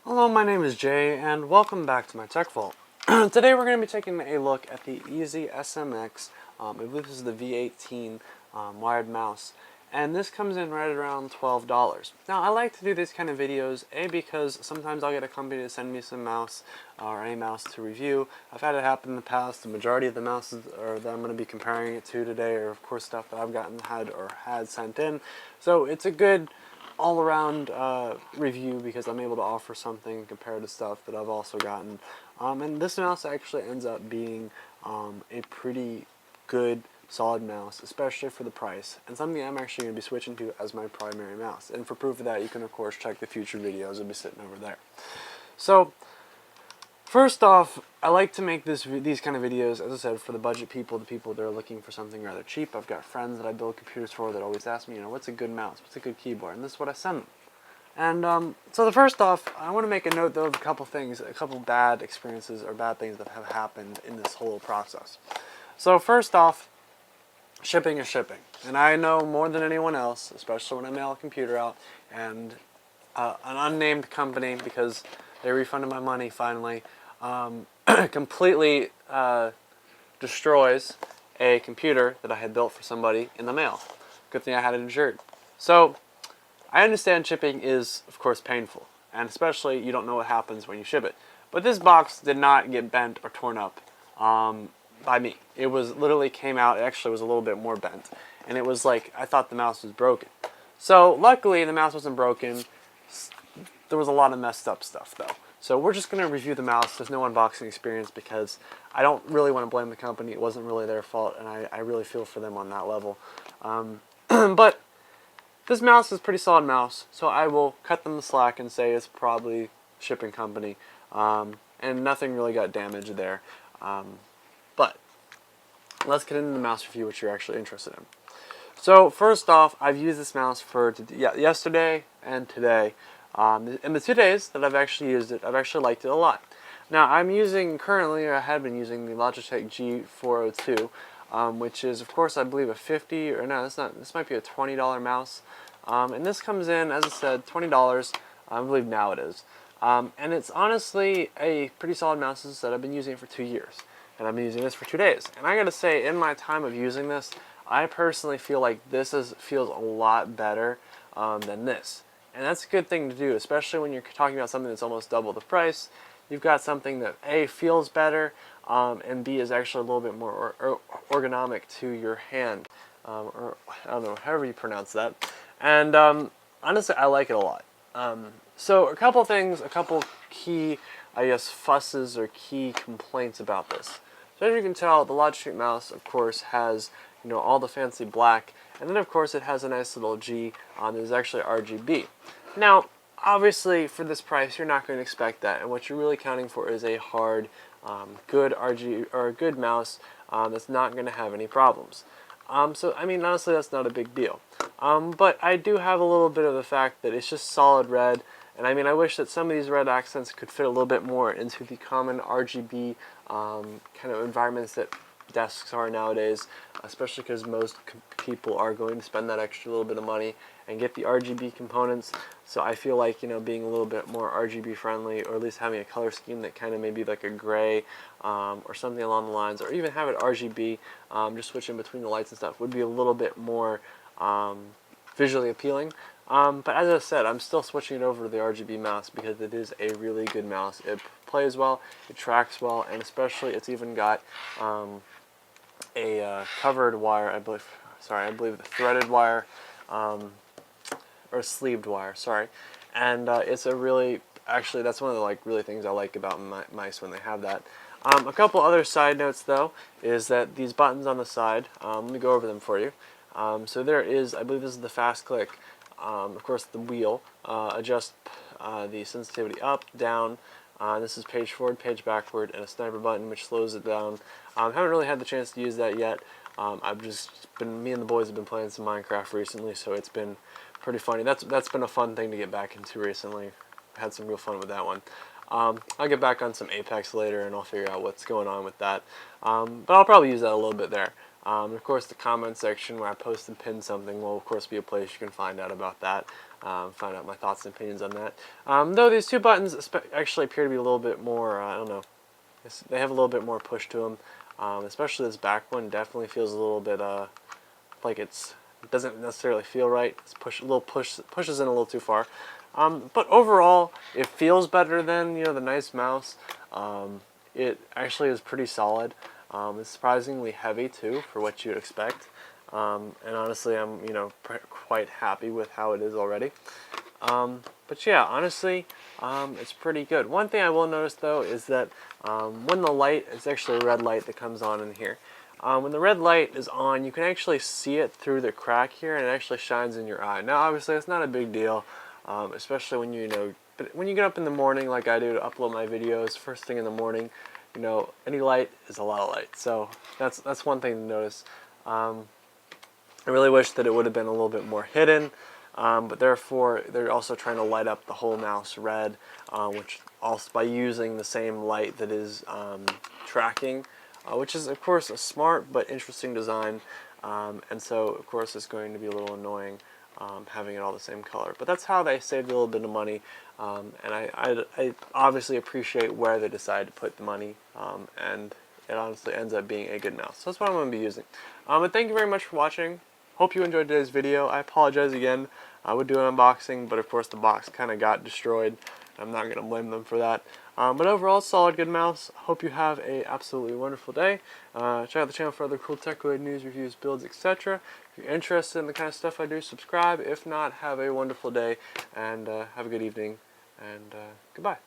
Hello, my name is Jay, and welcome back to my Tech Vault. Today we're going to be taking a look at the EasySMX. I believe this is the v18 wired mouse, and this comes in right around $12. Now, I like to do these kind of videos, because sometimes I'll get a company to send me some mouse or a mouse to review. I've had it happen in the past. The majority of the mouses that I'm going to be comparing it to today are, of course, stuff that I've had sent in. So it's a good all-around review because I'm able to offer something compared to stuff that I've also gotten. And this mouse actually ends up being a pretty good solid mouse, especially for the price, and something I'm actually going to be switching to as my primary mouse. And for proof of that, you can of course check the future videos. They'll be sitting over there. So first off, I like to make these kind of videos, as I said, for the budget people, the people that are looking for something rather cheap. I've got friends that I build computers for that always ask me, what's a good mouse, what's a good keyboard, and this is what I send them. And so the first off, I want to make a note though of a couple bad experiences or bad things that have happened in this whole process. So first off, shipping is shipping, and I know more than anyone else, especially when I mail a computer out, and an unnamed company, because they refunded my money finally, completely destroys a computer that I had built for somebody in the mail. Good thing I had it insured. So I understand shipping is, of course, painful, and especially you don't know what happens when you ship it. But this box did not get bent or torn up by me. It was literally came out, it actually was a little bit more bent, and it was like, I thought the mouse was broken. So luckily the mouse wasn't broken. There was a lot of messed up stuff though. So we're just going to review the mouse. There's no unboxing experience because I don't really want to blame the company. It wasn't really their fault, and I really feel for them on that level. But this mouse is a pretty solid mouse, so I will cut them the slack and say it's probably shipping company, and nothing really got damaged there. But let's get into the mouse review, which you're actually interested in. So first off, I've used this mouse for yesterday and today. In the 2 days that I've actually used it, I've actually liked it a lot. Now I have been using the Logitech G402, which is, of course, I believe a $50, or no, this might be a $20 mouse. And this comes in, as I said, $20, I believe now it is. And it's honestly a pretty solid mouse that I've been using it for 2 years. And I've been using this for 2 days. And I gotta say, in my time of using this, I personally feel like this feels a lot better than this. And that's a good thing to do, especially when you're talking about something that's almost double the price. You've got something that A, feels better, and B, is actually a little bit more ergonomic to your hand. Or I don't know, however you pronounce that. And honestly, I like it a lot. So a couple key, I guess, fusses or key complaints about this. So as you can tell, the Logitech mouse, of course, has all the fancy black, and then of course it has a nice little G that is actually RGB. Now, obviously, for this price, you're not going to expect that, and what you're really counting for is a hard, good RGB or a good mouse that's not going to have any problems. So I mean, honestly, that's not a big deal. But I do have a little bit of the fact that it's just solid red. And I mean, I wish that some of these red accents could fit a little bit more into the common RGB kind of environments that desks are nowadays, especially because most people are going to spend that extra little bit of money and get the RGB components. So I feel like, being a little bit more RGB friendly, or at least having a color scheme that kind of maybe like a gray or something along the lines, or even have it RGB, just switching between the lights and stuff, would be a little bit more visually appealing. But as I said, I'm still switching it over to the RGB mouse because it is a really good mouse. It plays well, it tracks well, and especially it's even got a covered wire, I believe the threaded wire, or sleeved wire, sorry. And it's a really, actually, that's one of the really things I like about mice when they have that. A couple other side notes though is that these buttons on the side, let me go over them for you. So there is, I believe this is the fast click, of course the wheel, adjust the sensitivity up, down. This is page forward, page backward, and a sniper button which slows it down. Haven't really had the chance to use that yet. Me and the boys have been playing some Minecraft recently, so it's been pretty funny. That's been a fun thing to get back into recently. Had some real fun with that one. I'll get back on some Apex later, and I'll figure out what's going on with that. But I'll probably use that a little bit there. Of course, the comment section where I post and pin something will, of course, be a place you can find out about that. find out my thoughts and opinions on that. Though these two buttons actually appear to be a little bit more, I don't know, they have a little bit more push to them. Especially this back one definitely feels a little bit like it doesn't necessarily feel right. It's pushes in a little too far. But overall, it feels better than the nice mouse. It actually is pretty solid. It's surprisingly heavy too for what you'd expect. And honestly, I'm quite happy with how it is already. But yeah, honestly, it's pretty good. One thing I will notice though is that when the light, it's actually a red light that comes on in here. When the red light is on, you can actually see it through the crack here, and it actually shines in your eye. Now, obviously, it's not a big deal, especially when but when you get up in the morning, like I do, to upload my videos first thing in the morning. Any light is a lot of light, so that's one thing to notice. I really wish that it would have been a little bit more hidden, but therefore they're also trying to light up the whole mouse red, which also by using the same light that is tracking, which is of course a smart but interesting design, and so of course it's going to be a little annoying having it all the same color. But that's how they saved a little bit of money, and I obviously appreciate where they decided to put the money, and it honestly ends up being a good mouse. So that's what I'm going to be using. But thank you very much for watching. Hope you enjoyed today's video. I apologize again. I would do an unboxing, but of course the box kind of got destroyed. I'm not going to blame them for that. But overall, solid, good mouse. Hope you have a absolutely wonderful day. Check out the channel for other cool tech-related news, reviews, builds, etc. If you're interested in the kind of stuff I do, subscribe. If not, have a wonderful day, and have a good evening, and goodbye.